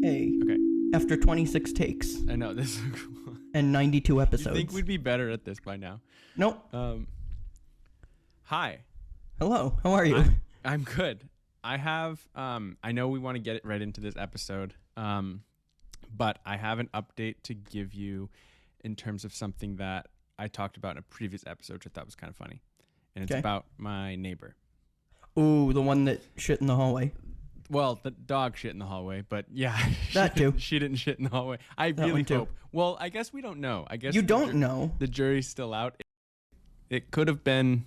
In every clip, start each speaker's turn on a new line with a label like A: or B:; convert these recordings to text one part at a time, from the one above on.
A: Hey.
B: Okay.
A: After 26 takes.
B: I know this.
A: And 92 episodes.
B: You think we'd be better at this by now?
A: Nope.
B: Hi.
A: Hello. How are you?
B: I'm good. I have. I know we want to get it right into this episode. But I have an update to give you in terms of something that I talked about in a previous episode, which I thought was kind of funny, and it's about my neighbor.
A: Ooh, the one that shit in the hallway.
B: Well, the dog shit in the hallway, but yeah,
A: that too.
B: She didn't shit in the hallway. I really hope. Well, I guess we don't know. I guess
A: you don't know.
B: The jury's still out. It could have been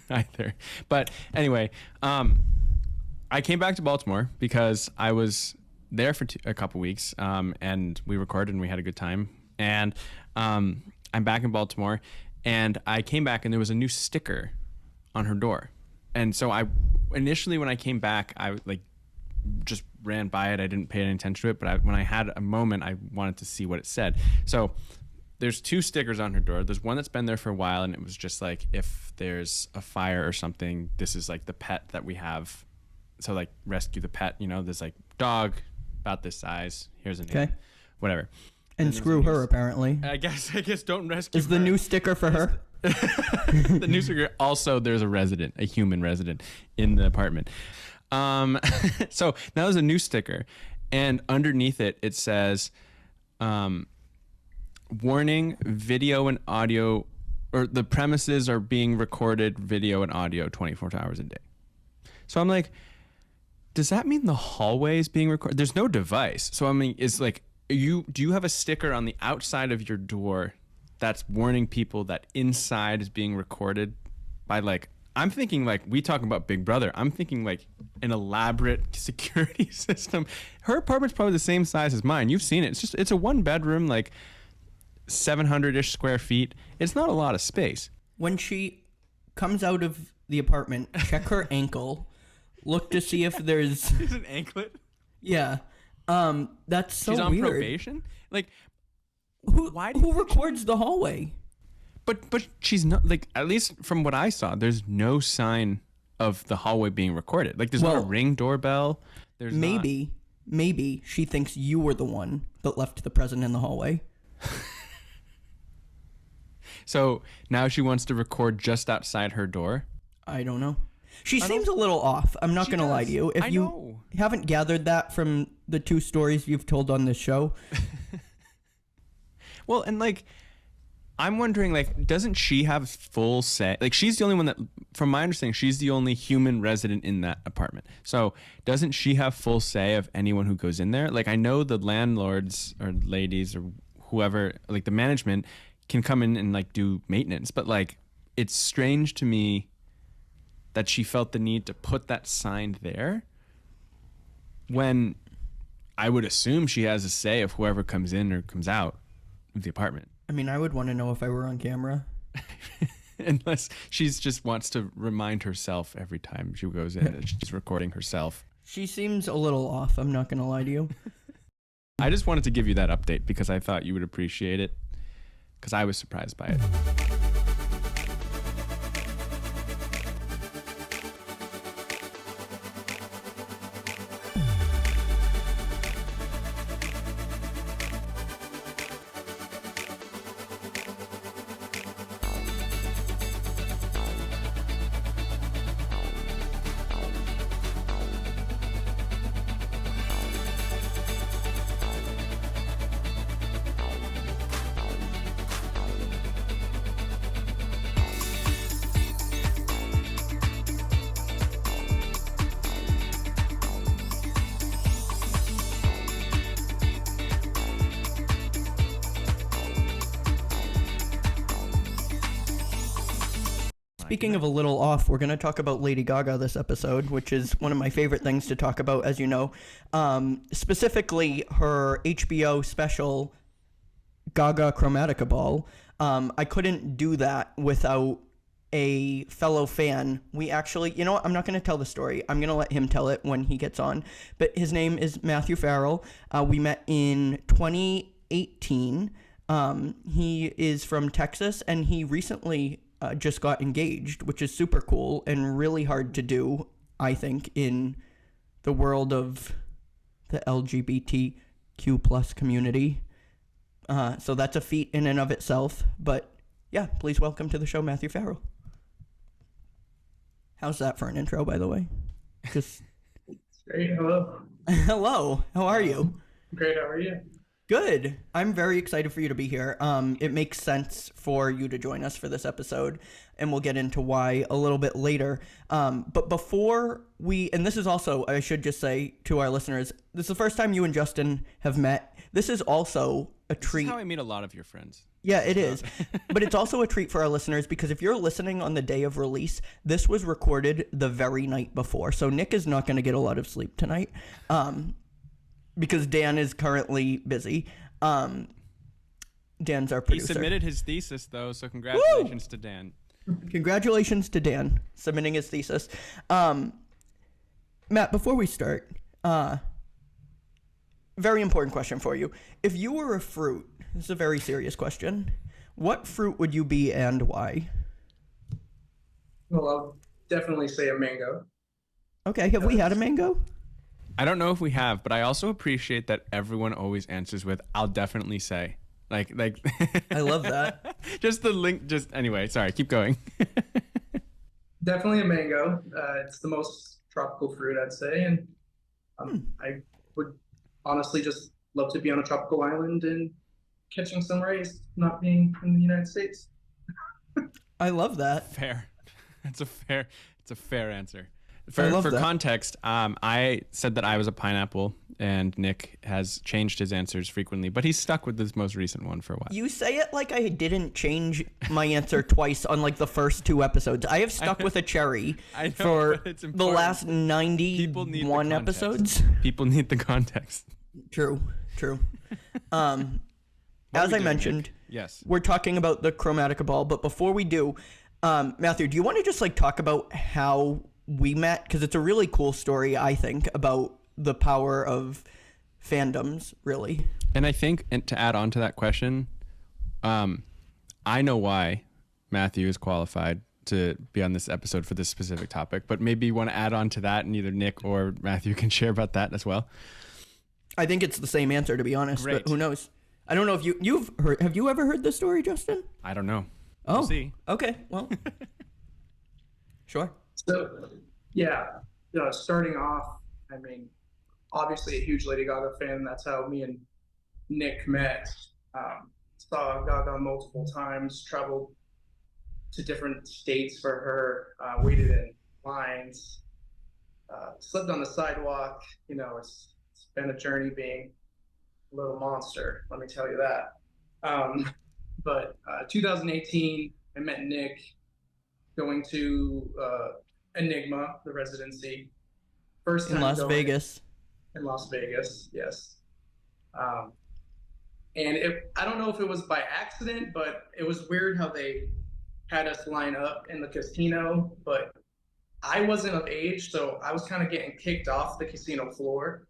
B: either. But anyway, I came back to Baltimore because I was there for a couple weeks, and we recorded and we had a good time. And I'm back in Baltimore, and I came back and there was a new sticker on her door. And so I initially, when I came back, I just ran by it. I didn't pay any attention to it, but when I had a moment, I wanted to see what it said. So there's two stickers on her door. There's one that's been there for a while, and it was just like, if there's a fire or something, this is like the pet that we have. So like, rescue the pet, there's like dog about this size. Here's a name, whatever.
A: And screw her, apparently.
B: I guess don't rescue
A: Is her. The new sticker for her?
B: The new sticker. Also, there's a human resident in the apartment. So now there's a new sticker, and underneath it, it says, warning, video and audio, or the premises are being recorded, video and audio 24 hours a day. So I'm like, does that mean the hallway is being recorded? There's no device. So I mean, it's like, do you have a sticker on the outside of your door that's warning people that inside is being recorded by I'm thinking we talking about Big Brother. I'm thinking an elaborate security system. Her apartment's probably the same size as mine. You've seen it. It's a 1-bedroom, 700-ish square feet. It's not a lot of space.
A: When she comes out of the apartment, check her ankle. Look to see if there's...
B: Is an anklet?
A: Yeah. That's so weird.
B: She's on probation?
A: Who records the hallway?
B: But she's not, at least from what I saw, there's no sign of the hallway being recorded. There's not a Ring doorbell. There's
A: maybe she thinks you were the one that left the present in the hallway.
B: So now she wants to record just outside her door?
A: I don't know. She seems a little off. I'm not going to lie to you. If you haven't gathered that from the 2 stories you've told on this show.
B: Well, and I'm wondering, doesn't she have full say? She's the only one that, from my understanding, she's the only human resident in that apartment. So doesn't she have full say of anyone who goes in there? I know the landlords or ladies or whoever, the management can come in and do maintenance. But it's strange to me that she felt the need to put that sign there when I would assume she has a say of whoever comes in or comes out of the apartment.
A: I mean, I would want to know if I were on camera.
B: Unless she's just wants to remind herself every time she goes in that she's recording herself.
A: She seems a little off, I'm not going to lie to you.
B: I just wanted to give you that update because I thought you would appreciate it, because I was surprised by it.
A: Speaking of a little off, we're going to talk about Lady Gaga this episode, which is one of my favorite things to talk about, as you know. Specifically, her HBO special, GAGA Chromatica Ball. I couldn't do that without a fellow fan. We actually, you know what? I'm not going to tell the story. I'm going to let him tell it when he gets on. But his name is Matthew Farrell. We met in 2018. He is from Texas, and he recently just got engaged, which is super cool and really hard to do, I think, in the world of the LGBTQ plus community. So that's a feat in and of itself. But yeah, please welcome to the show, Matthew Farrell. How's that for an intro, by the way? Just
C: Great. Hello.
A: hello. How are you?
C: Great. How are you?
A: Good. I'm very excited for you to be here. It makes sense for you to join us for this episode, and we'll get into why a little bit later. But before and this is also, I should just say to our listeners, this is the first time you and Justin have met. This is also a treat.
B: This is how I meet a lot of your friends.
A: Yeah, it is. But it's also a treat for our listeners because if you're listening on the day of release, this was recorded the very night before. So Nick is not going to get a lot of sleep tonight. Because Dan is currently busy. Dan's our producer.
B: He submitted his thesis, though, so congratulations to Dan.
A: Congratulations to Dan submitting his thesis. Matt, before we start, very important question for you. If you were a fruit, this is a very serious question, what fruit would you be and why?
C: Well, I'll definitely say a mango.
A: Okay, have we had a mango?
B: I don't know if we have, but I also appreciate that everyone always answers with, I'll definitely say. Like
A: I love that.
B: Just the link, anyway, sorry, keep going.
C: Definitely a mango. It's the most tropical fruit, I'd say. And I would honestly just love to be on a tropical island and catching some rays, not being in the United States.
A: I love that.
B: Fair. It's a fair answer.
A: I love
B: For
A: that.
B: context, I said that I was a pineapple, and Nick has changed his answers frequently, but he's stuck with this most recent one for a while.
A: You say it like I didn't change my answer twice on like the first 2 episodes. I have stuck with a cherry
B: I know,
A: for
B: but it's
A: the
B: important.
A: last
B: People need the
A: 91
B: context.
A: episodes.
B: People need the context.
A: True.
B: What
A: As
B: are we
A: I
B: doing,
A: mentioned,
B: Nick? Yes.
A: we're talking about the Chromatica Ball, but before we do, Matthew, do you want to just like talk about how we met? Because it's a really cool story, I think, about the power of fandoms, really.
B: And I think, and to add on to that question, I know why Matthew is qualified to be on this episode for this specific topic, but maybe you want to add on to that, and either Nick or Matthew can share about that as well.
A: I think it's the same answer, to be honest,
B: Great.
A: but who knows? I don't know if you've heard. Have you ever heard this story, Justin?
B: I don't know.
A: Oh,
B: We'll see.
A: Okay, well, sure.
C: So, yeah, starting off, I mean, obviously a huge Lady Gaga fan. That's how me and Nick met. Saw Gaga multiple times, traveled to different states for her, waited in lines, slept on the sidewalk. It's been a journey being a little monster, let me tell you that. But 2018, I met Nick going to Enigma, the residency. First time
A: In Las
C: going
A: Vegas.
C: In Las Vegas, yes. And I don't know if it was by accident, but it was weird how they had us line up in the casino, but I wasn't of age, so I was kind of getting kicked off the casino floor.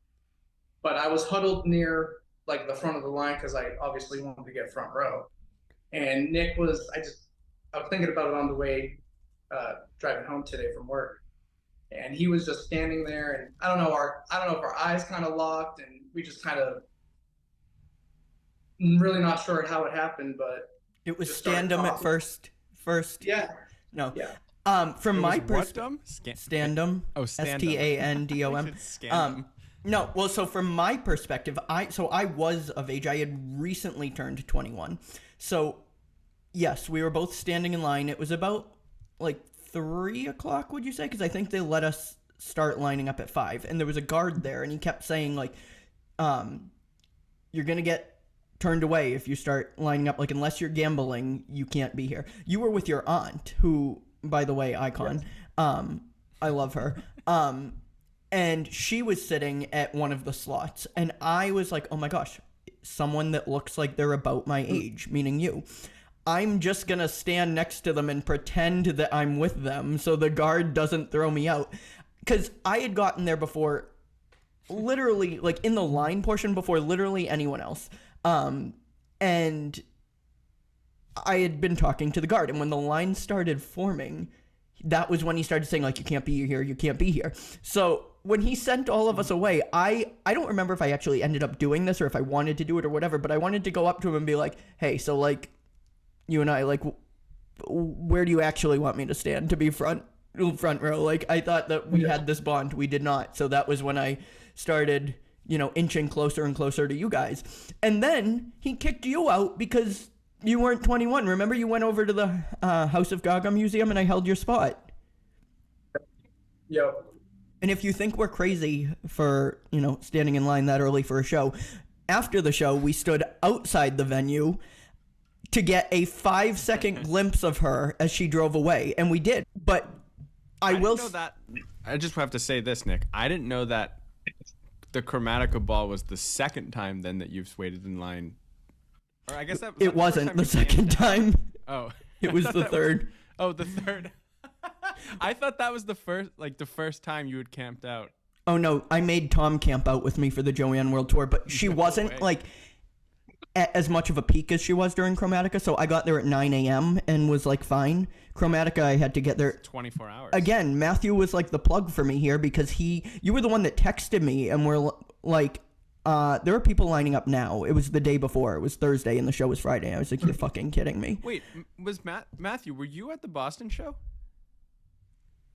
C: But I was huddled near like the front of the line because I obviously wanted to get front row. And Nick I was thinking about it on the way driving home today from work. And he was just standing there, and I don't know if our eyes kind of locked, and we just kind of really not sure how it happened, but
A: It was
C: just started
A: Standum at
C: talking.
A: first.
C: Yeah.
A: No.
C: Yeah.
A: From
B: It
A: my
B: was what,
A: perspective,
B: dumb?
A: Standum.
B: Oh, Standum.
A: Standom.
B: Scandum.
A: No, well, so from my perspective, I was of age. I had recently turned 21. So, yes, we were both standing in line. It was about like 3 o'clock, would you say? Because I think they let us start lining up at 5. And there was a guard there, and he kept saying, like, you're going to get turned away if you start lining up. Like, unless you're gambling, you can't be here. You were with your aunt, who, by the way, icon. Yes. I love her. And she was sitting at one of the slots. And I was like, oh my gosh, someone that looks like they're about my age, meaning you. I'm just going to stand next to them and pretend that I'm with them so the guard doesn't throw me out. Because I had gotten there before, literally, like in the line portion before literally anyone else. And I had been talking to the guard. And when the line started forming, that was when he started saying, like, you can't be here, you can't be here. So when he sent all of us away, I don't remember if I actually ended up doing this or if I wanted to do it or whatever, but I wanted to go up to him and be like, hey, so like you and I, like, where do you actually want me to stand to be front row? Like, I thought that we had this bond. We did not. So that was when I started, you know, inching closer and closer to you guys. And then he kicked you out because you weren't 21. Remember, you went over to the House of Gaga Museum and I held your spot.
C: Yep.
A: And if you think we're crazy for, you know, standing in line that early for a show, after the show, we stood outside the venue to get a 5-second glimpse of her as she drove away. And we did. But I will
B: know that. I just have to say this, Nick. I didn't know that the Chromatica Ball was the second time then that you've waited in line. Or I guess that was
A: it wasn't the second time.
B: Oh.
A: It was the third.
B: The third. I thought that was the first time you had camped out.
A: Oh no, I made Tom camp out with me for the Joanne World Tour, but she wasn't like at as much of a peak as she was during Chromatica, so I got there at 9 a.m. and was like fine. Chromatica, I had to get there
B: 24 hours.
A: Again, Matthew was like the plug for me here because you were the one that texted me and were like, there are people lining up now. It was the day before. It was Thursday and the show was Friday. I was like, you're fucking kidding me.
B: Wait, was Matthew, were you at the Boston show?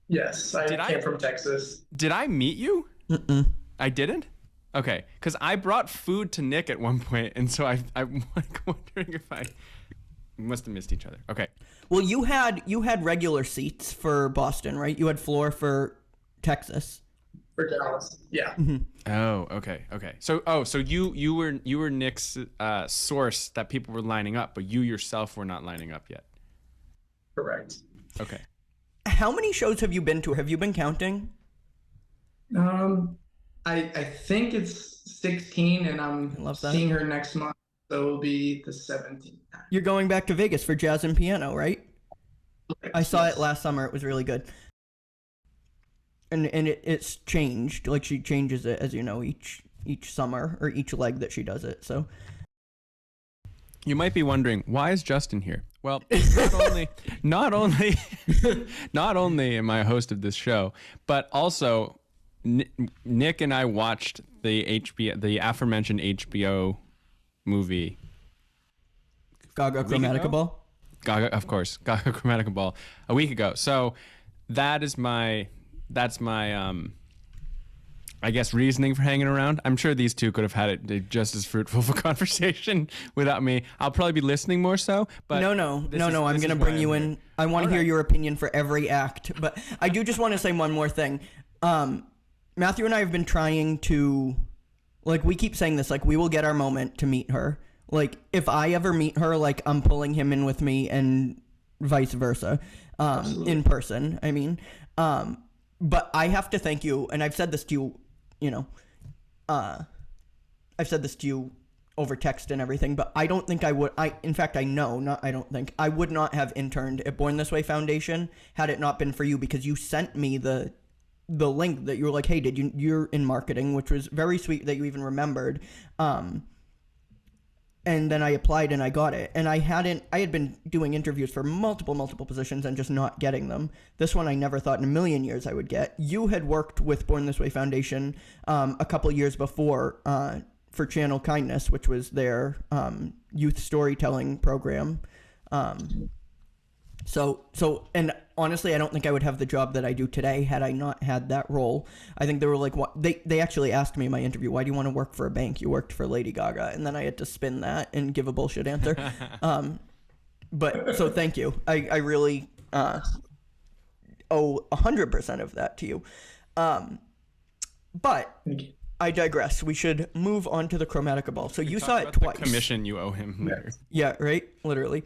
C: Yes, I came from Texas.
B: Did I meet you?
A: Mm-mm.
B: I didn't? Okay, because I brought food to Nick at one point, and so I'm like wondering if we must have missed each other. Okay.
A: Well, you had regular seats for Boston, right? You had floor for Texas.
C: For Dallas, yeah.
A: Mm-hmm.
B: Oh, okay. So you were Nick's source that people were lining up, but you yourself were not lining up yet.
C: Correct.
B: Okay.
A: How many shows have you been to? Have you been counting?
C: I think it's 16, and I'm seeing her next month, so it'll be the 17th.
A: You're going back to Vegas for jazz and piano, right? I saw it last summer. It was really good. And it's changed. Like, she changes it, as you know, each summer or each leg that she does it. So
B: you might be wondering, why is Justin here? Well, not only am I a host of this show, but also Nick and I watched the aforementioned HBO movie
A: Gaga Chromatica Ball.
B: Gaga, of course, Gaga Chromatica Ball a week ago. So that's my I guess reasoning for hanging around. I'm sure these two could have had it just as fruitful of a conversation without me. I'll probably be listening more so. But
A: no. I'm going to bring you in. I want to hear your opinion for every act. But I do just want to say one more thing. Matthew and I have been trying to, like, we keep saying this, like, we will get our moment to meet her. Like, if I ever meet her, like, I'm pulling him in with me and vice versa, in person, I mean. But I have to thank you, and I've said this to you, you know, I've said this to you over text and everything, but I don't think I would, in fact, I know, not I don't think, I would not have interned at Born This Way Foundation had it not been for you, because you sent me the link that you were like, hey, you're in marketing, which was very sweet that you even remembered. And then I applied and I got it. And I had been doing interviews for multiple positions and just not getting them. This one I never thought in a million years I would get. You had worked with Born This Way Foundation a couple years before for Channel Kindness, which was their youth storytelling program. And honestly, I don't think I would have the job that I do today had I not had that role. I think they were like, what? They actually asked me in my interview, why do you want to work for a bank? You worked for Lady Gaga. And then I had to spin that and give a bullshit answer. But so thank you. I really owe 100% of that to you. But I digress. We should move on to the Chromatica Ball. So you saw it twice.
B: The commission you owe him later.
A: Yeah, right? Literally.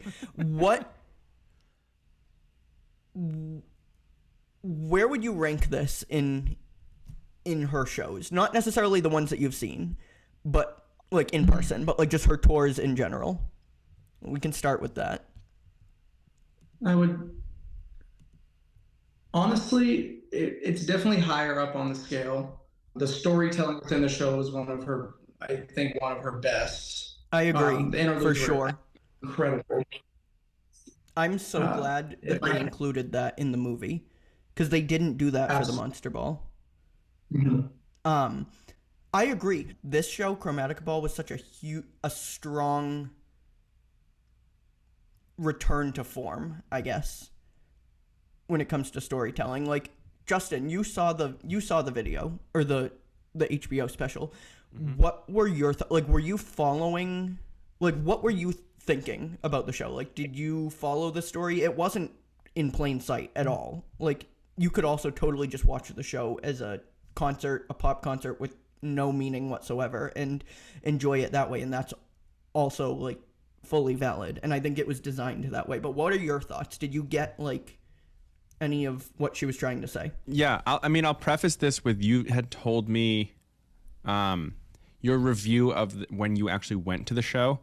A: Where would you rank this in her shows? Not necessarily the ones that you've seen, but like in person, but like just her tours in general. We can start with that.
C: I would honestly, it's definitely higher up on the scale. The storytelling within the show is one of her best.
A: I agree, for sure.
C: Incredible.
A: I'm so glad that they included that in the movie, because they didn't do that for the Monster Ball.
C: Mhm.
A: I agree. This show, Chromatica Ball, was such a strong return to form, I guess, when it comes to storytelling. Like, Justin, you saw the video or the HBO special. What were your like? Were you following? Like, what were you thinking about the show? Like, did you follow the story? It wasn't in plain sight at all. Like, you could also totally just watch the show as a concert, a pop concert with no meaning whatsoever, and enjoy it that way. And that's also like fully valid. And I think it was designed that way. But what are your thoughts? Did you get like any of what she was trying to say?
B: Yeah, I'll preface this with, you had told me your review of when you actually went to the show,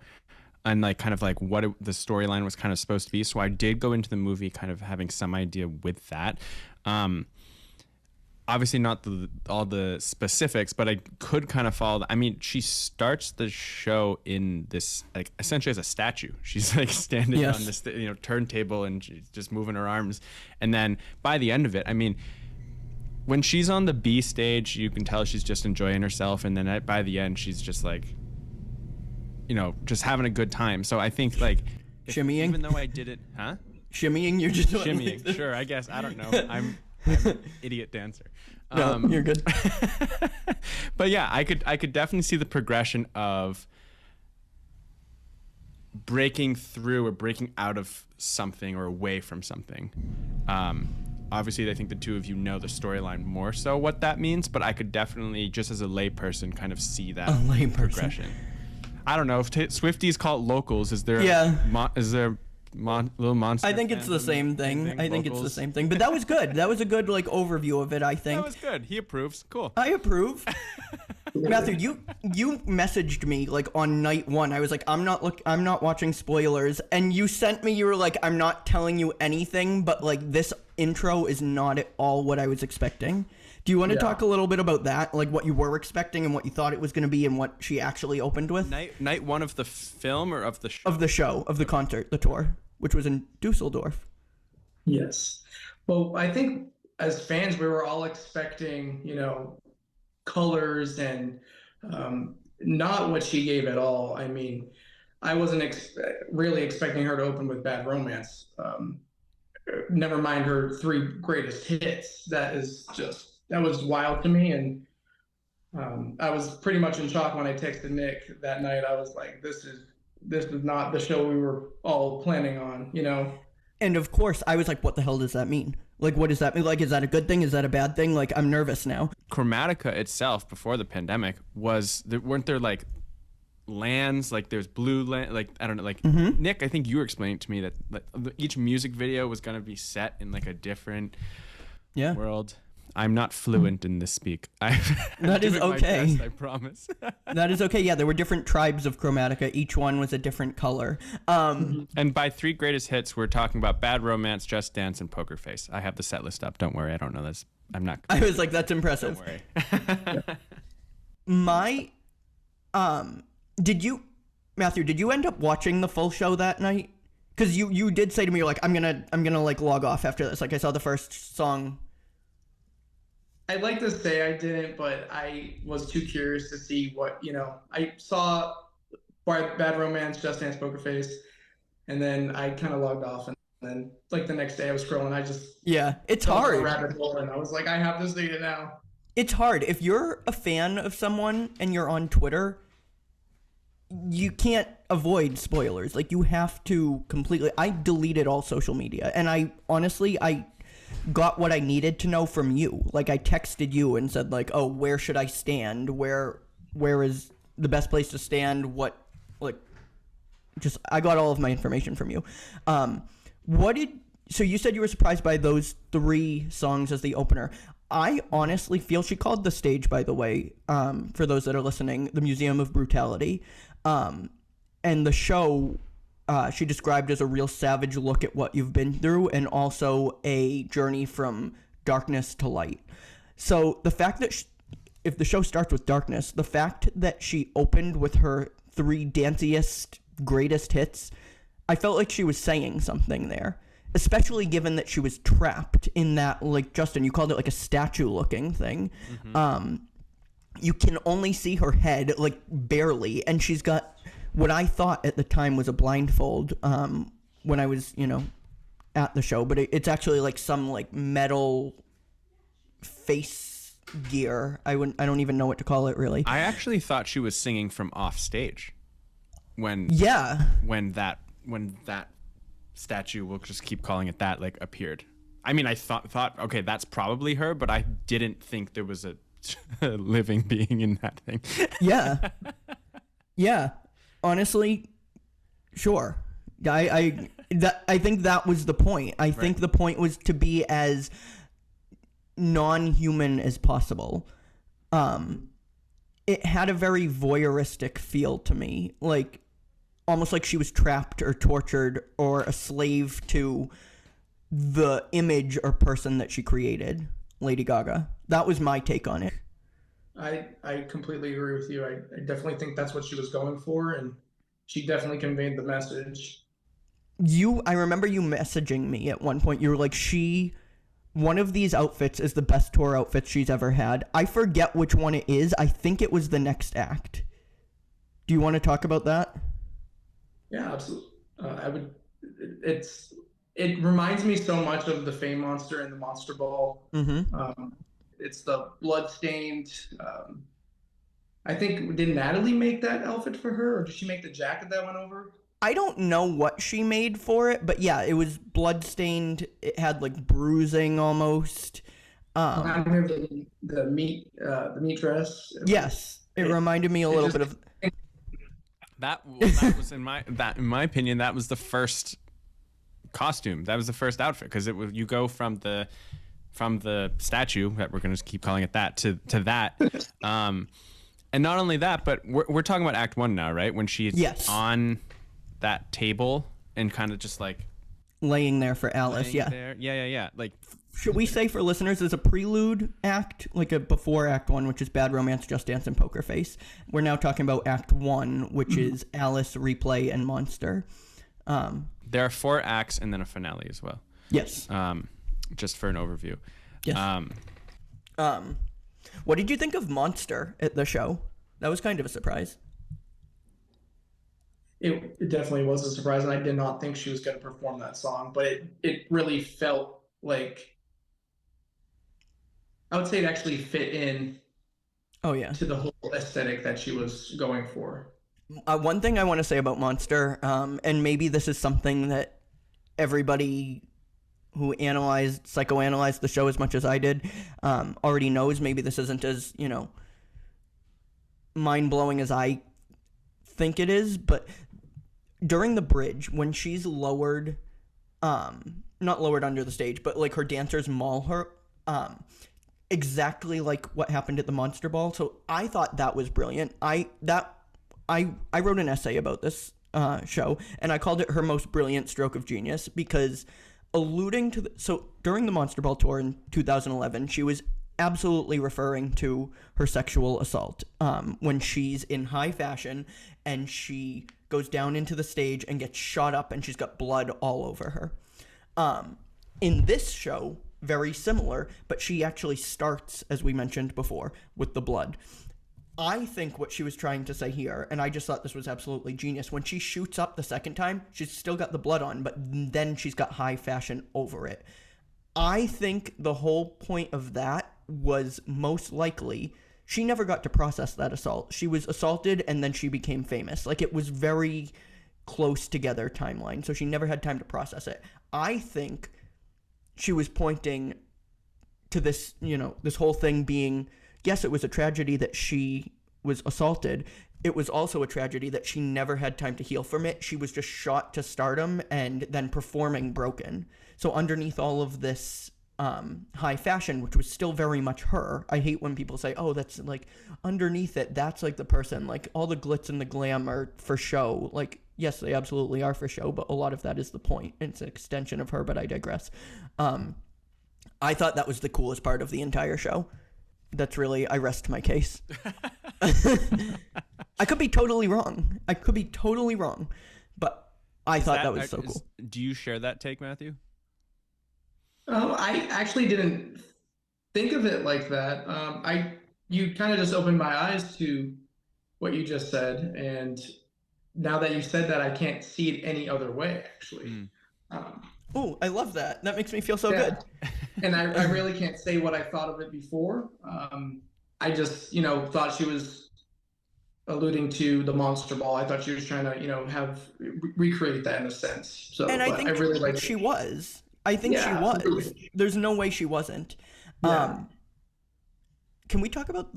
B: and like kind of like what the storyline was kind of supposed to be. So I did go into the movie kind of having some idea with that. Obviously not all the specifics, but I could kind of follow. I mean, she starts the show in this, like, essentially as a statue. She's like standing on this, turntable, and she's just moving her arms. And then by the end of it, I mean, when she's on the B stage, you can tell she's just enjoying herself. And then by the end, she's just like, just having a good time. So I think like
A: Shimmying?
B: even though I did it, huh?
A: Shimmying, you're just
B: Shimmying, sure, I guess. I don't know. I'm an idiot dancer.
A: No, you're good.
B: But yeah, I could definitely see the progression of breaking through or breaking out of something or away from something. Obviously, I think the two of you know the storyline more so what that means, but I could definitely, just as a layperson, kind of see that progression. I don't know if Swifties call it locals. Is there little monster?
A: I think it's the same thing. I think it's the same thing. But that was good. That was a good like overview of it, I think.
B: That was good. He approves. Cool.
A: I approve. Matthew, you messaged me like on night one. I was like, I'm not watching spoilers, and you were like, I'm not telling you anything, but like this intro is not at all what I was expecting. Do you want to talk a little bit about that, like what you were expecting and what you thought it was going to be, and what she actually opened with?
B: Night one of the film or of the show?
A: Of the concert, the tour, which was in Dusseldorf.
C: Yes. Well, I think as fans, we were all expecting, colors and not what she gave at all. I mean, I wasn't really expecting her to open with Bad Romance. Never mind her 3 greatest hits. That was wild to me. And I was pretty much in shock when I texted Nick that night. I was like, this is not the show we were all planning on,
A: And of course, I was like, what the hell does that mean? Like, what does that mean? Like, is that a good thing? Is that a bad thing? Like, I'm nervous now.
B: Chromatica itself, before the pandemic, weren't there like lands, like there's blue land, like, I don't know, like Nick, I think you were explaining to me that like, each music video was going to be set in like a different world. I'm not fluent in this speak.
A: That is okay.
B: My best, I promise.
A: That is okay. Yeah, there were different tribes of Chromatica. Each one was a different color.
B: And by 3 greatest hits, we're talking about Bad Romance, Just Dance, and Poker Face. I have the set list up. Don't worry. I don't know this. I'm not.
A: I was like, that's impressive.
B: Don't worry.
A: Matthew, did you end up watching the full show that night? Because you did say to me, you're like, I'm gonna like log off after this. Like, I saw the first song.
C: I'd like to say I didn't, but I was too curious to see what, I saw Bad Romance, Just Dance, Poker Face, and then I kind of logged off. And then, like, the next day I was scrolling.
A: It's hard.
C: A rabbit hole, and I was like, I have this data now.
A: It's hard. If you're a fan of someone and you're on Twitter, you can't avoid spoilers. Like, you have to completely. I deleted all social media, and I got what I needed to know from you. Like, I texted you and said like, oh, where should I stand? Where is the best place to stand? I got all of my information from you. So you said you were surprised by those 3 songs as the opener. I honestly feel, she called the stage, by the way, for those that are listening, the Museum of Brutality. And the show, she described as a real savage look at what you've been through, and also a journey from darkness to light. So the fact that if the show starts with darkness, the fact that she opened with her 3 danciest, greatest hits, I felt like she was saying something there. especially given that she was trapped in that, like, Justin, you called it like a statue looking thing. You can only see her head, like, barely, and she's got what I thought at the time was a blindfold when I was, at the show, but it's actually like some like metal face gear. I don't even know what to call it, really.
B: I actually thought she was singing from off stage when that statue, we'll just keep calling it that, like, appeared. I mean, I thought okay, that's probably her, but I didn't think there was a living being in that thing.
A: Yeah, honestly, sure. I think that was the point. I think the point was to be as non-human as possible. It had a very voyeuristic feel to me, like almost like she was trapped or tortured or a slave to the image or person that she created, Lady Gaga. That was my take on it.
C: I completely agree with you. I definitely think that's what she was going for, and she definitely conveyed the message.
A: I remember you messaging me at one point. You were like, one of these outfits is the best tour outfit she's ever had. I forget which one it is. I think it was the next act. Do you want to talk about that?
C: Yeah, absolutely. It reminds me so much of the Fame Monster and the Monster Ball. It's the blood-stained. I think, did Natalie make that outfit for her, or did she make the jacket that went over?
A: I don't know what she made for it, but yeah, it was blood-stained. It had like bruising almost.
C: I remember the meat dress.
A: Yes, it reminded me a little bit of
B: that was in my opinion, that was the first costume. That was the first outfit, because you go from the statue, that we're going to keep calling it that, to that. And not only that, but we're talking about Act 1 now, right? When she's on that table and kind of just like
A: laying there for Alice.
B: Yeah. Like,
A: should we say for listeners, there's a prelude act, like a before Act 1, which is Bad Romance, Just Dance, and Poker Face. We're now talking about Act 1, which is Alice, Replay, and Monster.
B: There are 4 acts and then a finale as well.
A: Yes.
B: Just for an overview.
A: Yes. What did you think of Monster at the show? That was kind of a surprise.
C: It definitely was a surprise, and I did not think she was going to perform that song, but it really felt like, I would say it actually fit in to the whole aesthetic that she was going for.
A: One thing I want to say about Monster, and maybe this is something that everybody who psychoanalyzed the show as much as I did, already knows. Maybe this isn't as, mind-blowing as I think it is, but during the bridge, when she's lowered, not lowered under the stage, but like her dancers maul her, exactly like what happened at the Monster Ball. So I thought that was brilliant. I wrote an essay about this show, and I called it her most brilliant stroke of genius, because alluding to so during the Monster Ball tour in 2011, she was absolutely referring to her sexual assault when she's in high fashion and she goes down into the stage and gets shot up and she's got blood all over her. In this show, very similar, but she actually starts, as we mentioned before, with the blood. I think what she was trying to say here, and I just thought this was absolutely genius, when she shoots up the second time, she's still got the blood on, but then she's got high fashion over it. I think the whole point of that was most likely she never got to process that assault. She was assaulted and then she became famous. Like, it was very close together timeline, so she never had time to process it. I think she was pointing to this, this whole thing being, yes, it was a tragedy that she was assaulted. It was also a tragedy that she never had time to heal from it. She was just shot to stardom and then performing broken. So underneath all of this high fashion, which was still very much her, I hate when people say, oh, that's like underneath it, that's like the person, like all the glitz and the glam are for show. Like, yes, they absolutely are for show, but a lot of that is the point. It's an extension of her, but I digress. I thought that was the coolest part of the entire show. That's really, I rest my case. I could be totally wrong. But I thought that was so cool.
B: Do you share that take, Matthew?
C: I actually didn't think of it like that. You kind of just opened my eyes to what you just said, and now that you said that, I can't see it any other way, actually.
B: Mm.
C: Um,
A: Oh, I love that. That makes me feel so
C: yeah,
A: good.
C: and I really can't say what I thought of it before. I just, thought she was alluding to the Monster Ball. I thought she was trying to, recreate that in a sense. So,
A: And I
C: but I
A: think
C: really like
A: she
C: it.
A: was. I think she
C: Yeah,
A: was.
C: absolutely.
A: There's no way she wasn't.
C: Yeah.
A: Can we talk about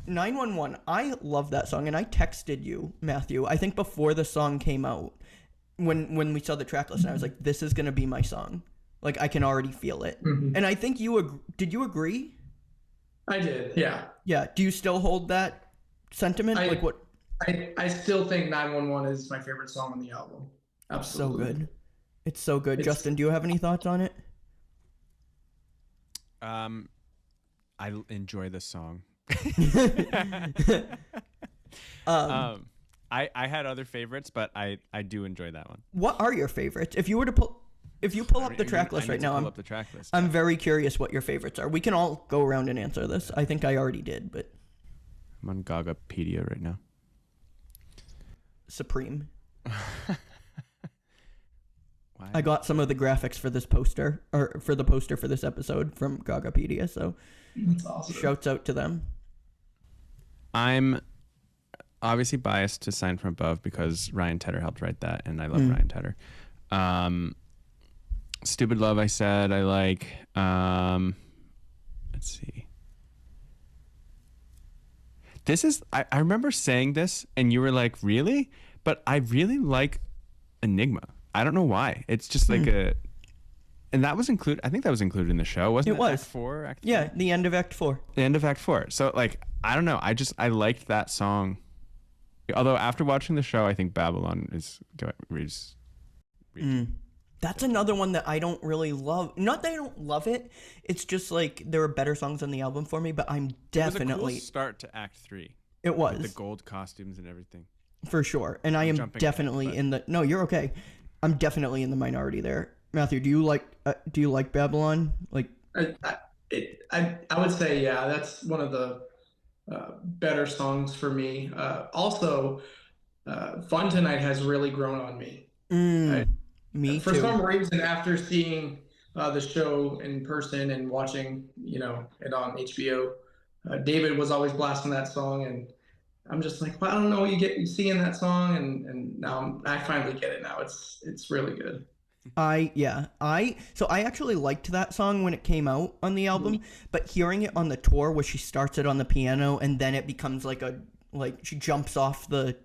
A: 911? I love that song, and I texted you, Matthew. I think before the song came out, when we saw the track list, and I was like, "This is gonna be my song." Like I can already feel it.
C: Mhm.
A: And I think did you agree?
C: I did. Yeah.
A: Yeah. Do you still hold that sentiment?
C: I
A: Like what?
C: I still think 911 is my favorite song on the album.
A: So
C: Absolutely.
A: good. It's so good.
C: It's
A: Justin, do you have any thoughts on it?
B: I enjoy this song. I had other favorites, but I do enjoy that one.
A: What are your favorites? If you pull up the track list right now,
B: pull up the track list.
A: I'm very curious what your favorites are. We can all go around and answer this. I think I already did, but
B: I'm on Gagapedia right now.
A: Supreme.
B: Why?
A: I got some of the graphics for this poster, or for the poster for this episode from Gagapedia, so
C: That's awesome.
A: shouts out to them.
B: I'm obviously biased to Sign from Above because Ryan Tedder helped write that, and I love Ryan Tedder. Stupid Love, I said I like. Let's see. This is I remember saying this, and you were like, "Really?" But I really like Enigma. I don't know why. It's just like and that was included. I think that was included in the show, wasn't it?
A: It was.
B: Act 4, Act 3?
A: Yeah, the end of Act 4.
B: The end of Act 4. So like, I don't know. I liked that song. Although after watching the show, I think Babylon is
A: That's another one that I don't really love. Not that I don't love it. It's just like there are better songs on the album for me, but I'm definitely.
B: It was a cool start to Act 3.
A: It was.
B: With the gold costumes and everything.
A: For sure. And I am definitely
B: ahead,
A: in the. No, you're okay. I'm definitely in the minority there. Matthew, do you like Babylon? Like,
C: I would say, yeah, that's one of the better songs for me. Also, Fun Tonight has really grown on me.
A: Me
C: For
A: too.
C: some reason, after seeing the show in person and watching, it on HBO, David was always blasting that song, and I'm just like, well, I don't know what you see in that song, and now I finally get it now. It's really good.
A: I actually liked that song when it came out on the album, but hearing it on the tour where she starts it on the piano and then it becomes like she jumps off the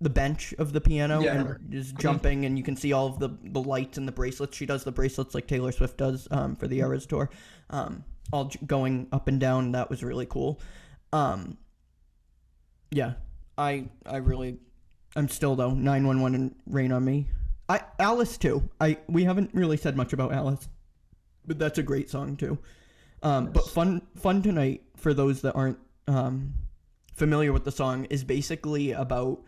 A: bench of the piano and is jumping, and you can see all of the lights and the bracelets. She does the bracelets like Taylor Swift does for the Eras tour, all going up and down. That was really cool. Yeah, I'm still though 911 and Rain on Me. Alice too. We haven't really said much about Alice, but that's a great song too. But Fun Tonight, for those that aren't familiar with the song, is basically about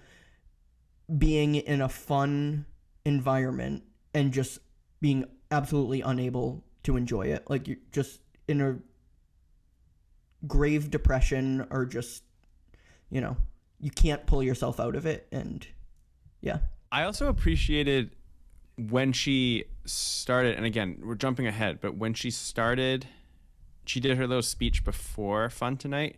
A: being in a fun environment and just being absolutely unable to enjoy it. Like you're just in a grave depression, or just, you can't pull yourself out of it. And yeah.
B: I also appreciated when she started, and again, we're jumping ahead, but when she started, she did her little speech before Fun Tonight.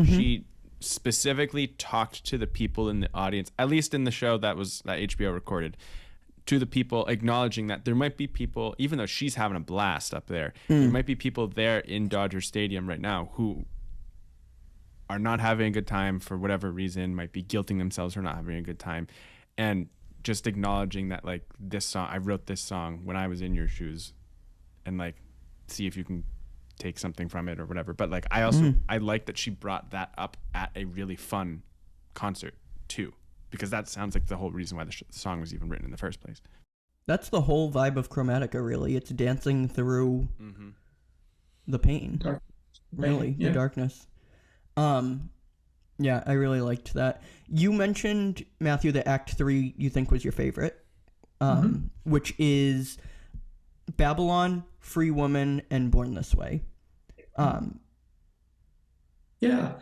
B: She specifically talked to the people in the audience, at least in the show that HBO recorded, to the people, acknowledging that there might be people, even though she's having a blast up there, there might be people there in Dodger Stadium right now who are not having a good time for whatever reason, might be guilting themselves for not having a good time. And just acknowledging that, like, this song, I wrote this song when I was in your shoes, and like, see if you can take something from it or whatever. But like, I also, I like that she brought that up at a really fun concert too, because that sounds like the whole reason why the song was even written in the first place.
A: That's the whole vibe of Chromatica, really. It's dancing through the pain, really, the darkness. Yeah, I really liked that. You mentioned, Matthew, that Act 3 you think was your favorite, which is Babylon, Free Woman, and Born This Way.
C: Yeah.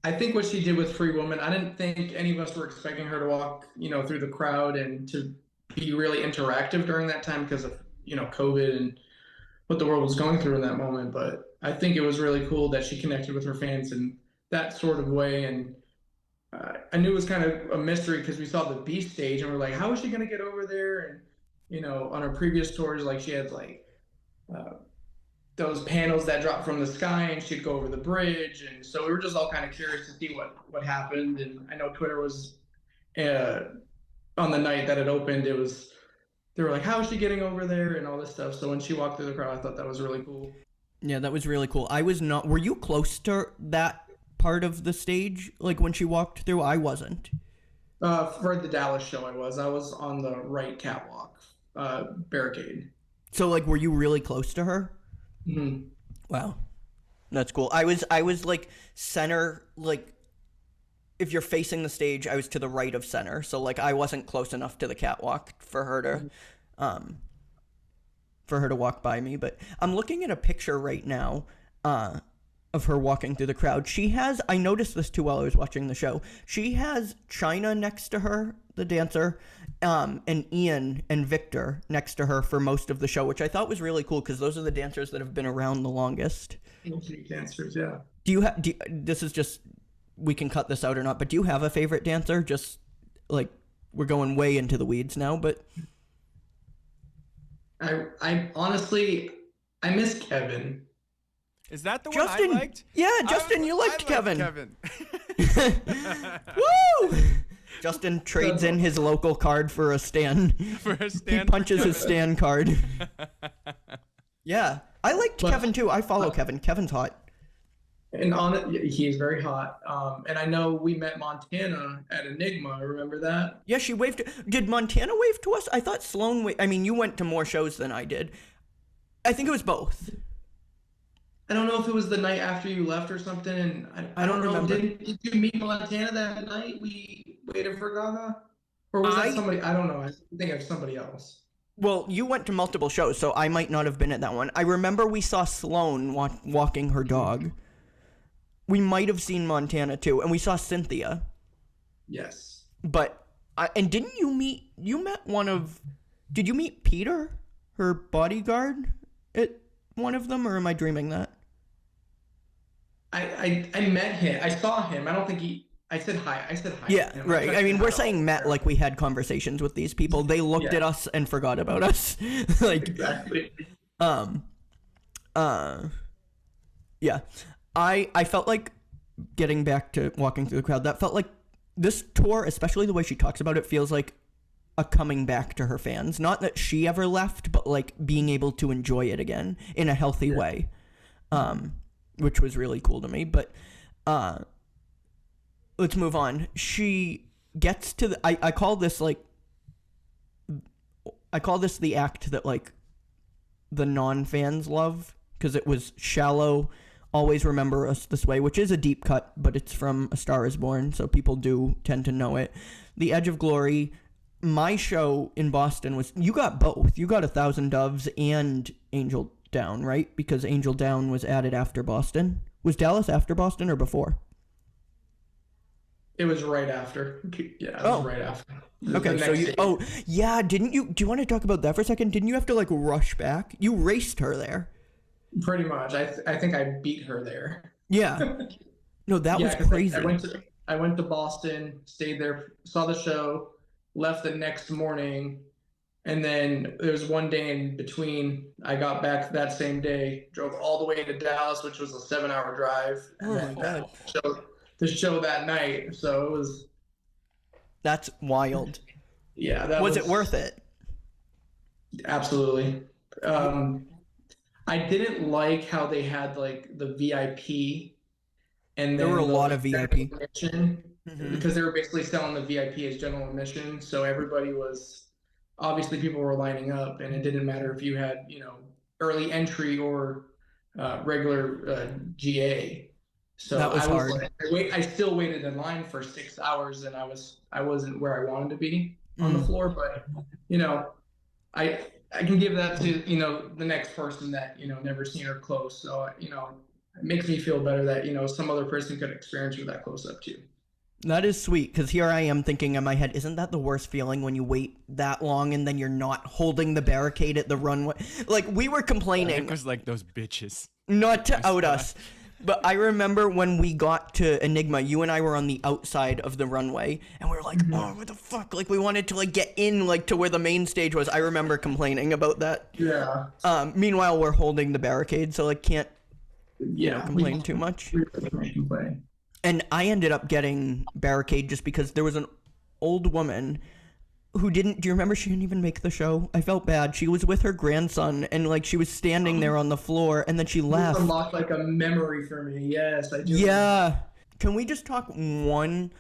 C: I think what she did with Free Woman, I didn't think any of us were expecting her to walk, through the crowd and to be really interactive during that time because of, COVID and what the world was going through in that moment. But I think it was really cool that she connected with her fans in that sort of way. And I knew it was kind of a mystery because we saw the B stage and we're like, how is she going to get over there? And, on her previous tours, like she had like those panels that dropped from the sky and she'd go over the bridge. And so we were just all kind of curious to see what happened. And I know Twitter was on the night that it opened, they were like, how is she getting over there and all this stuff. So when she walked through the crowd, I thought that was really cool.
A: Yeah, that was really cool. Were you close to that part of the stage? Like when she walked through? I wasn't.
C: For the Dallas show, I was on the right catwalk, barricade.
A: So like, were you really close to her?
C: Mm-hmm.
A: Wow, that's cool. I was like center, like if you're facing the stage, I was to the right of center. So like I wasn't close enough to the catwalk for her to walk by me. But I'm looking at a picture right now of her walking through the crowd. I noticed this too while I was watching the show. She has China next to her, the dancer, and Ian and Victor next to her for most of the show, which I thought was really cool because those are the dancers that have been around the longest.
C: Dancers, yeah.
A: This is just, we can cut this out or not, but do you have a favorite dancer? Just like, we're going way into the weeds now, but
C: I honestly, I miss Kevin.
B: Is that the
A: Justin,
B: one I liked?
A: Yeah, Justin, you liked Kevin. Woo! Justin trades in his local card for a Stan. He punches his Stan card. Yeah, I liked Kevin too. I follow Kevin. Kevin's hot.
C: And he's very hot. And I know we met Montana at Enigma. Remember that?
A: Yeah, she waved. Did Montana wave to us? I thought Sloan. I mean, you went to more shows than I did. I think it was both.
C: I don't know if it was the night after you left or something. And I don't know.
A: remember.
C: Did you meet Montana that night? We waited for Gaga, or was that somebody? I don't know. I think of somebody else.
A: Well, you went to multiple shows, so I might not have been at that one. I remember we saw Sloan walking her dog. We might have seen Montana too, and we saw Cynthia.
C: Yes.
A: But and didn't you meet? You met one of? Did you meet Peter, her bodyguard, at one of them, or am I dreaming that?
C: I met him. I saw him. I don't think I said hi.
A: Yeah, right. I mean, we're saying met like we had conversations with these people. They looked at us and forgot about us. Like
C: exactly.
A: Yeah. I felt like, getting back to walking through the crowd, that felt like this tour, especially the way she talks about it, feels like a coming back to her fans. Not that she ever left, but like being able to enjoy it again in a healthy way, which was really cool to me. But let's move on. She gets to I call this the act that like the non-fans love, because it was Shallow, Always Remember Us This Way, which is a deep cut, but it's from A Star Is Born, so people do tend to know it. The Edge of Glory. My show in Boston was, you got both. You got 1,000 Doves and Angel Down, right? Because Angel Down was added after Boston. Was Dallas after Boston or before?
C: It was right after. Yeah, it was right after.
A: Okay, so you... Oh, yeah, didn't you... Do you want to talk about that for a second? Didn't you have to, like, rush back? You raced her there.
C: Pretty much. I think I beat her there.
A: Yeah. No, that was crazy.
C: I went to Boston, stayed there, saw the show, left the next morning, and then there was one day in between. I got back that same day, drove all the way to Dallas, which was a 7-hour drive, and then the show that night. So it was...
A: That's wild.
C: Yeah. That
A: was it worth it?
C: Absolutely. I didn't like how they had like the VIP, and then
A: there were a lot of VIP
C: because they were basically selling the VIP as general admission. So everybody was, obviously people were lining up, and it didn't matter if you had, early entry or regular GA. So
A: that was hard.
C: Like, I still waited in line for 6 hours, and I wasn't where I wanted to be on the floor, but I can give that to, the next person that, never seen her close. So, it makes me feel better that, some other person could experience her that close up too.
A: That is sweet, because here I am thinking in my head, isn't that the worst feeling when you wait that long and then you're not holding the barricade at the runway? Like, we were complaining.
B: It was like those bitches.
A: Not to out us, but I remember when we got to Enigma, you and I were on the outside of the runway, and we were like, oh, what the fuck? Like, we wanted to, like, get in, like, to where the main stage was. I remember complaining about that.
C: Yeah.
A: Meanwhile, we're holding the barricade, so, like, can't, complain too much.
C: We can't complain.
A: And I ended up getting barricade just because there was an old woman who didn't. Do you remember? She didn't even make the show. I felt bad. She was with her grandson, and like she was standing there on the floor, and then she left.
C: It unlocked like a memory for me. Yes, I do.
A: Yeah. Can we just talk one?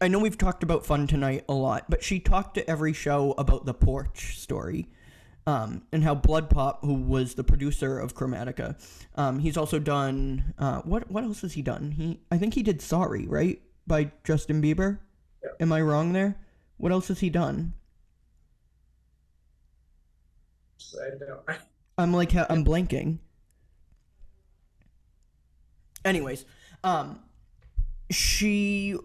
A: I know we've talked about Fun Tonight a lot, but she talked to every show about the porch story. And how Blood Pop, who was the producer of Chromatica, he's also done what else has he done? I think he did Sorry, right? By Justin Bieber.
C: Yeah.
A: Am I wrong there? What else has he done?
C: I don't.
A: I'm blanking. Anyways, she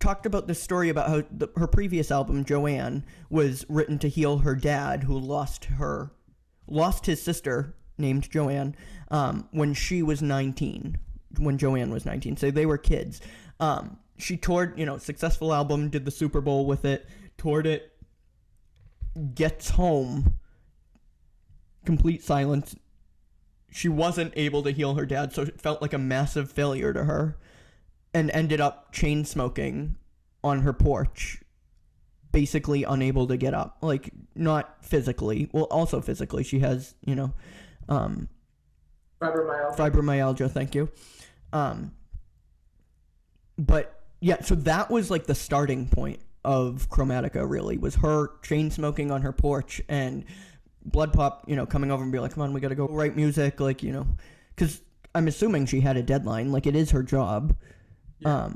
A: talked about this story about how her previous album, Joanne, was written to heal her dad, who lost his sister named Joanne when she was 19, when Joanne was 19. So they were kids. She toured, successful album, did the Super Bowl with it, toured it, gets home, complete silence. She wasn't able to heal her dad, so it felt like a massive failure to her. And ended up chain smoking on her porch, basically unable to get up. Like, not physically. Well, also physically. She has, fibromyalgia, thank you. But, yeah, so that was, like, the starting point of Chromatica, really, was her chain smoking on her porch and Blood Pop, coming over and be like, come on, we gotta go write music, like, because I'm assuming she had a deadline. Like, it is her job. Yeah.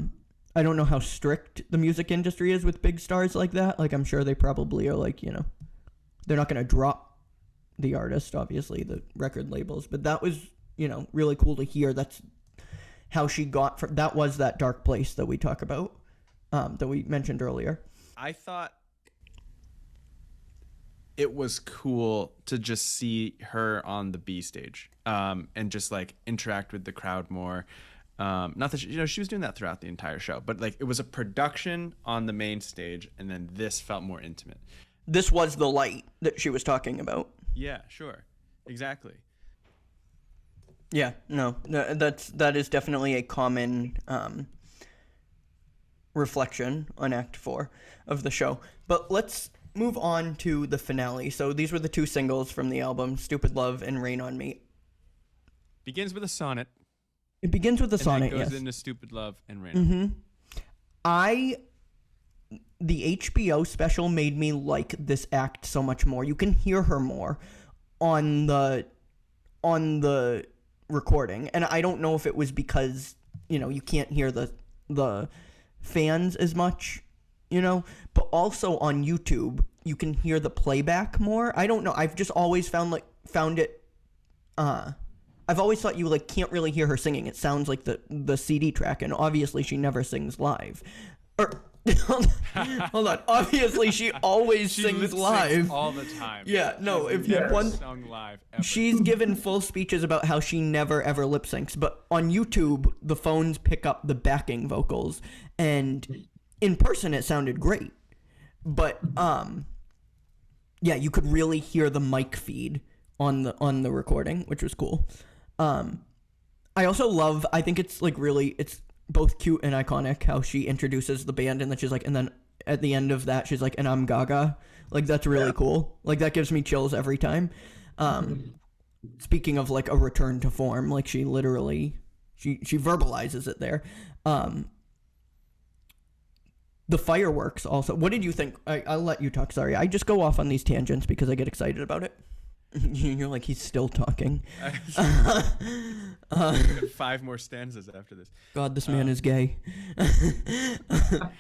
A: I don't know how strict the music industry is with big stars like that. Like, I'm sure they probably are like, they're not going to drop the artist, obviously, the record labels. But that was, really cool to hear. That's how she got from, that was that dark place that we talk about, that we mentioned earlier.
B: I thought it was cool to just see her on the B stage, and just like interact with the crowd more. Not that she was doing that throughout the entire show, but like it was a production on the main stage, and then this felt more intimate.
A: This was the light that she was talking about.
B: Yeah, sure, exactly.
A: Yeah, no, that is definitely a common reflection on Act 4 of the show. But let's move on to the finale. So these were the two singles from the album, Stupid Love and Rain on Me.
B: Begins with a sonnet.
A: It begins with the sonnet,
B: and then goes
A: yes.
B: into Stupid Love and Rain.
A: The HBO special made me like this act so much more. You can hear her more on the recording, and I don't know if it was because you can't hear the fans as much, but also on YouTube you can hear the playback more. I don't know. I've just always found it. I've always thought you can't really hear her singing. It sounds like the CD track, and obviously she never sings live. Hold on. Obviously she always sings live
B: all the time.
A: Yeah, no. If you
B: sung live ever.
A: She's given full speeches about how she never ever lip syncs, but on YouTube the phones pick up the backing vocals, and in person it sounded great. But yeah, you could really hear the mic feed on the recording, which was cool. I also love, I think it's it's both cute and iconic how she introduces the band, and then she's like, and then at the end of that she's like, and I'm Gaga. Like, that's really cool. Like, that gives me chills every time. Speaking of a return to form, like, she literally she verbalizes it there. The fireworks also. What did you think? I'll let you talk. Sorry, I just go off on these tangents because I get excited about it. You're like, he's still talking.
B: Got 5 more stanzas after this.
A: God, this man is gay.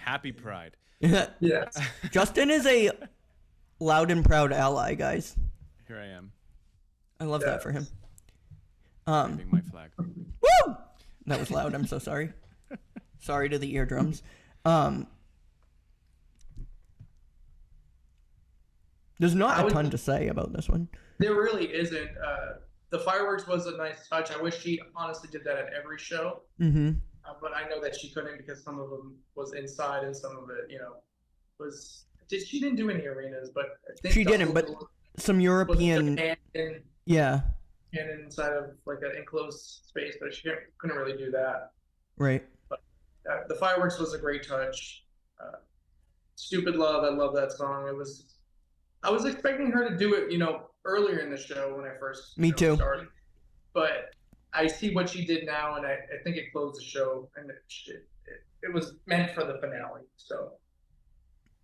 B: Happy Pride.
C: Yes.
A: Justin is a loud and proud ally, guys.
B: Here I am,
A: I love that for him.
B: waving my flag.
A: Woo! That was loud. I'm so sorry. Sorry to the eardrums. There's not a ton to say about this one.
C: There really isn't. The fireworks was a nice touch. I wish she honestly did that at every show.
A: Mm-hmm.
C: But I know that she couldn't because some of them was inside and some of it, was. She didn't do any arenas, but I think
A: She didn't, but some European. Yeah.
C: And inside of like an enclosed space, but she couldn't really do that.
A: Right.
C: But the fireworks was a great touch. Stupid Love, I love that song. I was expecting her to do it, earlier in the show when I first
A: Me too.
C: started. But I see what she did now, and I think it closed the show, and it was meant for the finale. So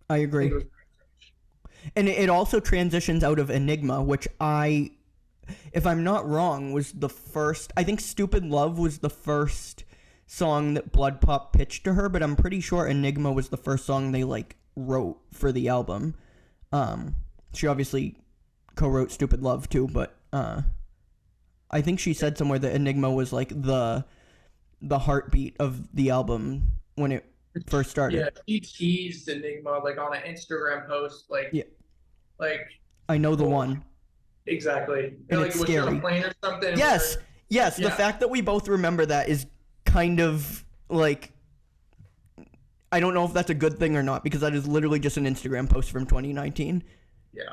A: I agree. And it also transitions out of Enigma, which if I'm not wrong, was the first. I think Stupid Love was the first song that Blood Pop pitched to her, but I'm pretty sure Enigma was the first song they wrote for the album. She obviously co-wrote Stupid Love too, but I think she said somewhere that Enigma was the heartbeat of the album when it first started.
C: Yeah, she teased Enigma on an Instagram post,
A: I know the one.
C: Exactly.
A: And it's
C: was
A: scary.
C: she on a plane or something?
A: Yes.
C: Yeah.
A: The fact that we both remember that is kind of I don't know if that's a good thing or not, because that is literally just an Instagram post from 2019.
C: Yeah.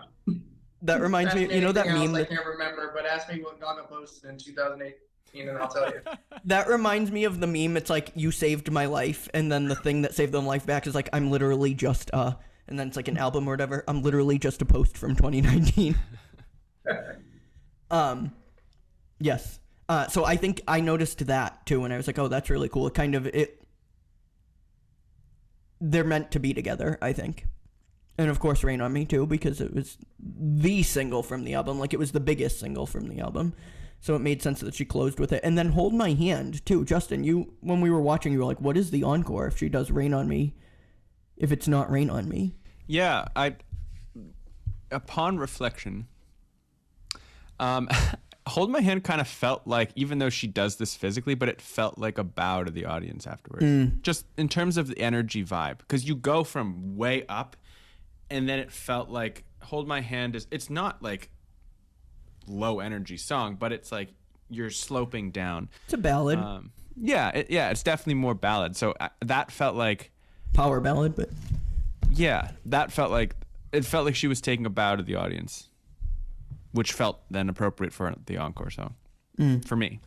A: That reminds me, that meme.
C: I can't remember, but ask me what Gaga posted in 2018 and I'll tell you.
A: That reminds me of the meme. It's you saved my life, and then the thing that saved them life back is I'm literally just and then it's an album or whatever. I'm literally just a post from 2019. Yes. So I think I noticed that too, and I was oh, that's really cool. They're meant to be together, I think. And of course, Rain on Me too, because it was the single from the album. It was the biggest single from the album. So it made sense that she closed with it. And then Hold My Hand too. Justin, when we were watching, you were what is the encore if she does Rain on Me, if it's not Rain on Me?
B: Yeah, upon reflection, Hold My Hand kind of felt even though she does this physically, but it felt like a bow to the audience afterwards. Just in terms of the energy vibe, because you go from way up, and then it felt Hold My Hand it's not low energy song, but it's you're sloping down.
A: It's a ballad.
B: It's definitely more ballad. So that felt
A: power ballad, but
B: yeah, that felt it felt like she was taking a bow to the audience, which felt then appropriate for the encore song for me.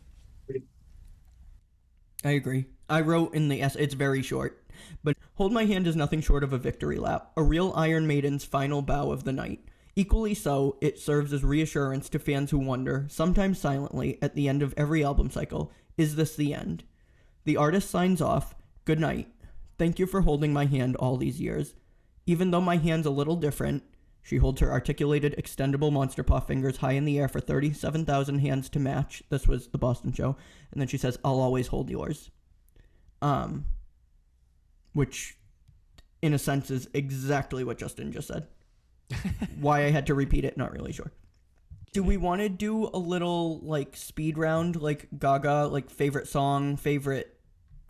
A: I agree. I wrote in the essay, it's very short, but Hold My Hand is nothing short of a victory lap, a real Iron Maiden's final bow of the night. Equally so, it serves as reassurance to fans who wonder, sometimes silently, at the end of every album cycle, is this the end? The artist signs off, good night. Thank you for holding my hand all these years. Even though my hand's a little different, she holds her articulated, extendable monster paw fingers high in the air for 37,000 hands to match. This was the Boston show. And then she says, I'll always hold yours. Which, in a sense, is exactly what Justin just said. Why I had to repeat it, not really sure. Do we want to do a little, speed round, Gaga, favorite song, favorite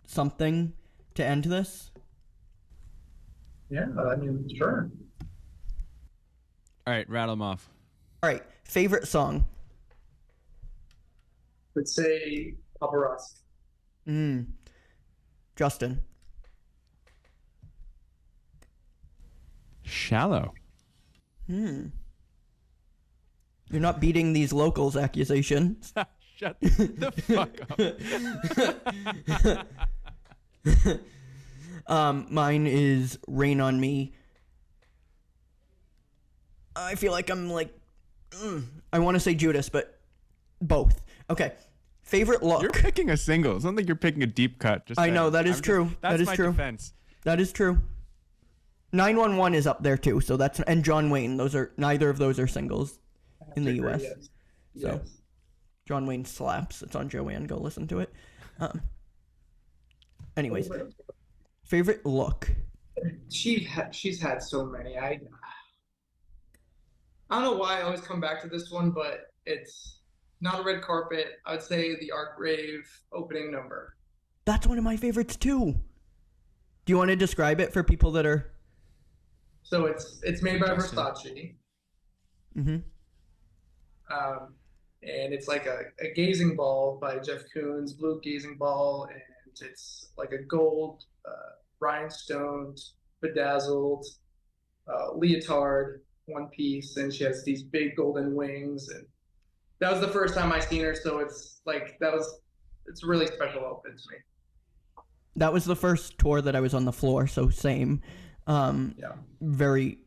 A: something to end this?
C: Yeah, sure.
B: All right, rattle them off.
A: All right, favorite song.
C: Would say Paparazzi.
A: Justin.
B: Shallow.
A: You're not beating these locals accusations.
B: Shut the fuck
A: up. Mine is Rain on Me. I feel like I'm I want to say Judas, but both. Okay. Favorite look.
B: You're picking a single. It's not like you're picking a deep cut.
A: I know, that is true.
B: That's my
A: true.
B: defense.
A: That is true. 911 is up there too, so and John Wayne. Neither of those are singles in the US.
C: Yes.
A: So John Wayne slaps. It's on Joanne. Go listen to it. Anyways, favorite look.
C: She's had so many. I don't know why I always come back to this one, but it's not a red carpet. I would say the Arc Rave opening number.
A: That's one of my favorites too. Do you want to describe it for people that are?
C: So it's made by
B: Justin.
C: Versace.
A: Mm-hmm.
C: And it's like a gazing ball by Jeff Koons, blue gazing ball, and it's like a gold rhinestone bedazzled leotard one piece, and she has these big golden wings, and that was the first time I seen her, so it's a really special outfit to me.
A: That was the first tour that I was on the floor, so same.
C: Yeah.
A: Very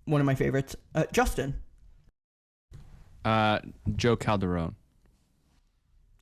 A: one of my favorites. Justin,
B: Joe Calderone.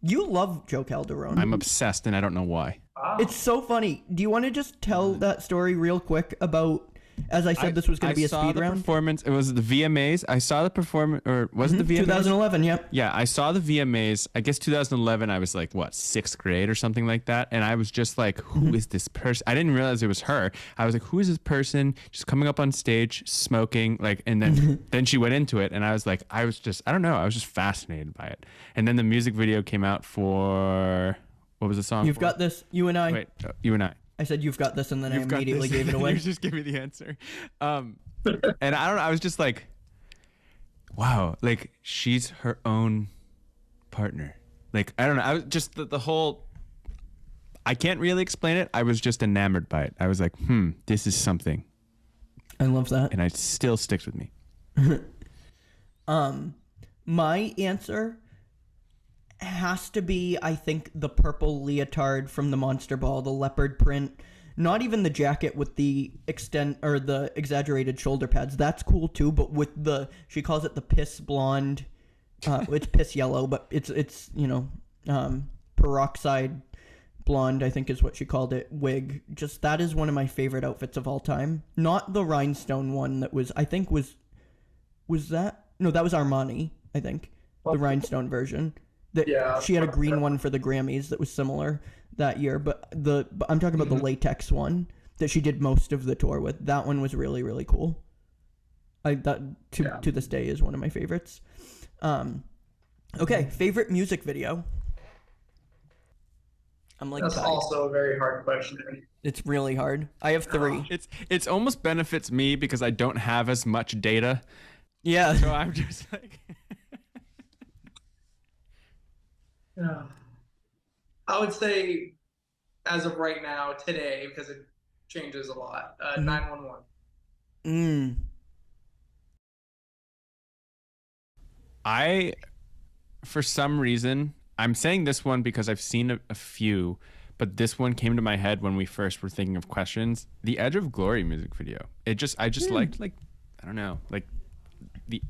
A: you love Joe Calderone.
B: I'm obsessed, and I don't know why.
C: Wow.
A: It's so funny. Do you want to just tell that story real quick about? As I said, this was going to be a
B: saw
A: speed
B: the
A: round.
B: performance. It was the VMAs. I saw the performance, or was it the VMAs?
A: 2011. Yep.
B: Yeah, I saw the VMAs. I guess 2011. I was like, what, 6th grade or something like that, and I was just like, who is this person? I didn't realize it was her. I was like, who is this person? Just coming up on stage, smoking, like, and then then she went into it, and I was like, I don't know. I was just fascinated by it. And then the music video came out for, what was the song?
A: You've
B: for?
A: got this. You and I.
B: Wait, You and I.
A: I said you've got this, and then I
B: You've got
A: immediately
B: this.
A: gave it away.
B: You just give me the answer. And I don't know. I was just like, wow, like she's her own partner. Like, I don't know. I was just the whole, I can't really explain it. I was just enamored by it. I was like, this is something.
A: I love that.
B: And it still sticks with me.
A: My answer has to be, I think, the purple leotard from the Monster Ball, the leopard print. Not even the jacket with the the exaggerated shoulder pads. That's cool too, but with she calls it the piss blonde. It's piss yellow, but it's peroxide blonde, I think is what she called it, wig. Just that is one of my favorite outfits of all time. Not the rhinestone one that was that? No, that was Armani, I think. The rhinestone version. She had a green one for the Grammys that was similar that year, but I'm talking about the latex one that she did most of the tour with. That one was really, really cool. To this day is one of my favorites. Okay, favorite music video.
C: That's also a very hard question.
A: It's really hard. I have 3.
B: It's almost benefits me because I don't have as much data.
A: Yeah.
B: So I'm just like.
C: Yeah. I would say, as of right now, today, because it changes a lot, 911.
B: For some reason, I'm saying this one because I've seen a few, but this one came to my head when we first were thinking of questions. The Edge of Glory music video. I just liked, like, I don't know, like,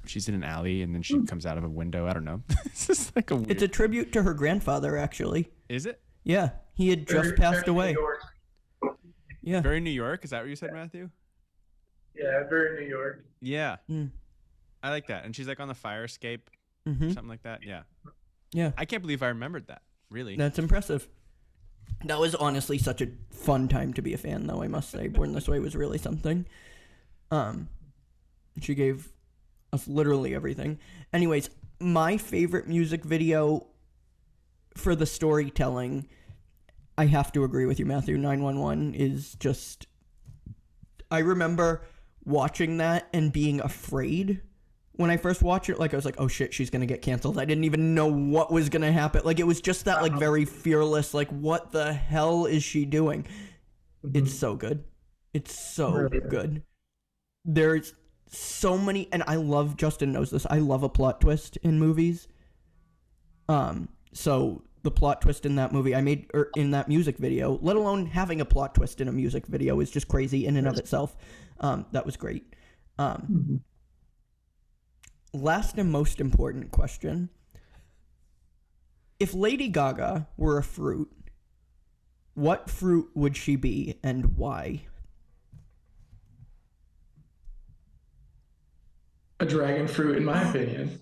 B: she's in an alley and then she comes out of a window. I don't know. It's just like
A: It's a tribute to her grandfather, actually.
B: Is it?
A: Yeah, he had just passed away. Yeah.
B: Very New York. Is that what you said, Matthew?
C: Yeah, very New York.
B: Yeah. I like that. And she's like on the fire escape, something like that. Yeah.
A: Yeah.
B: I can't believe I remembered that. Really.
A: That's impressive. That was honestly such a fun time to be a fan, though, I must say. Born This Way was really something. She gave us literally everything. Anyways, my favorite music video for the storytelling, I have to agree with you, Matthew. 911 is just... I remember watching that and being afraid when I first watched it. Like, I was like, oh shit, she's gonna get canceled. I didn't even know what was gonna happen. Like, it was just that, like, very fearless, like, what the hell is she doing? It's so good. It's so good. There's so many, and I love, Justin knows this, I love a plot twist in movies. So the plot twist in that movie in that music video, let alone having a plot twist in a music video, is just crazy in and of itself. That was great. Last and most important question. If Lady Gaga were a fruit, what fruit would she be and why?
C: A dragon fruit, in my opinion.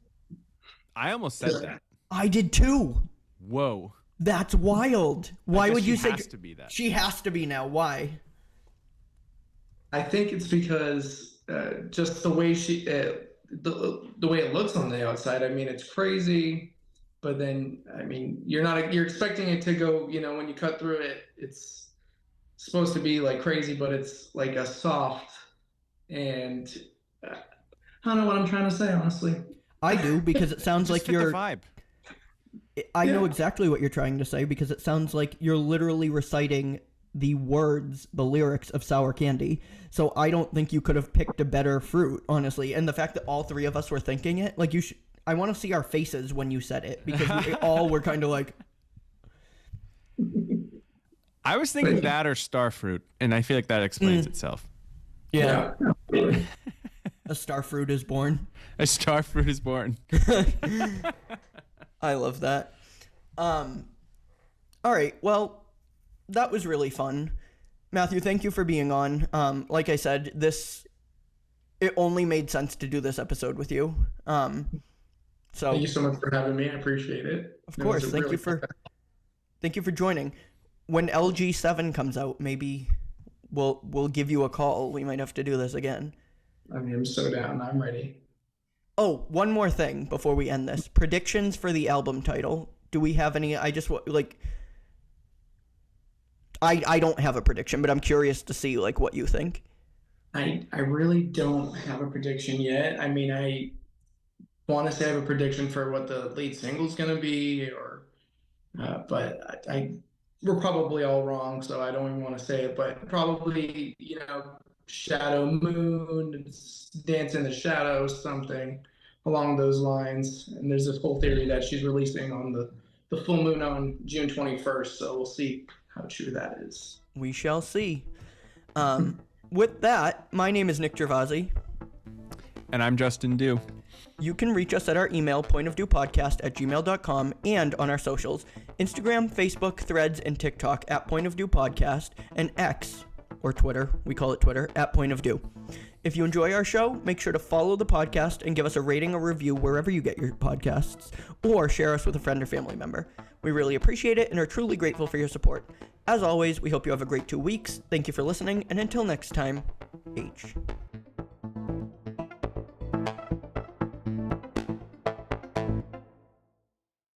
B: I almost said that.
A: I did too.
B: Whoa.
A: That's wild. Why would you say
B: she has to be that?
A: She has to be now. Why?
C: I think it's because just the way the way it looks on the outside, I mean, it's crazy. But then, I mean, you're expecting it to go, when you cut through it, it's supposed to be like crazy, but it's like a soft, and I don't know what I'm trying to say, honestly.
A: I do, because it sounds like
B: Just fit the vibe.
A: I know
C: Yeah.
A: exactly what you're trying to say, because it sounds like you're literally reciting the words, the lyrics of Sour Candy. So I don't think you could have picked a better fruit, honestly. And the fact that all three of us were thinking it, like I want to see our faces when you said it, because we all were kind of like,
B: I was thinking that or star fruit, and I feel like that explains itself.
A: yeah,
C: Yeah.
A: a star fruit is born.
B: A star fruit is born.
A: I love that. All right. Well, that was really fun. Matthew, thank you for being on. Like I said, it only made sense to do this episode with you. So
C: Thank you so much for having me. I appreciate it.
A: of course, thank you for joining. When LG7 comes out, maybe we'll give you a call. We might have to do this again.
C: I mean, I'm so down. I'm ready.
A: Oh, one more thing before we end this. Predictions for the album title. Do we have any? I don't have a prediction, but I'm curious to see like what you think.
C: I really don't have a prediction yet. I mean, I want to say I have a prediction for what the lead single is going to be, but we're probably all wrong, so I don't even want to say it. But probably, Shadow Moon, Dance in the Shadows, something along those lines. And there's this whole theory that she's releasing on the full moon on June 21st. So we'll see how true that is.
A: We shall see. With that, my name is Nick Gervasi.
B: And I'm Justin Dew.
A: You can reach us at our email, pointofdewpodcast@gmail.com, and on our socials, Instagram, Facebook, Threads, and TikTok at Point of Dew Podcast, and X, or Twitter, we call it Twitter, at Point of Dew. If you enjoy our show, make sure to follow the podcast and give us a rating or review wherever you get your podcasts, or share us with a friend or family member. We really appreciate it and are truly grateful for your support. As always, we hope you have a great 2 weeks. Thank you for listening, and until next time, H.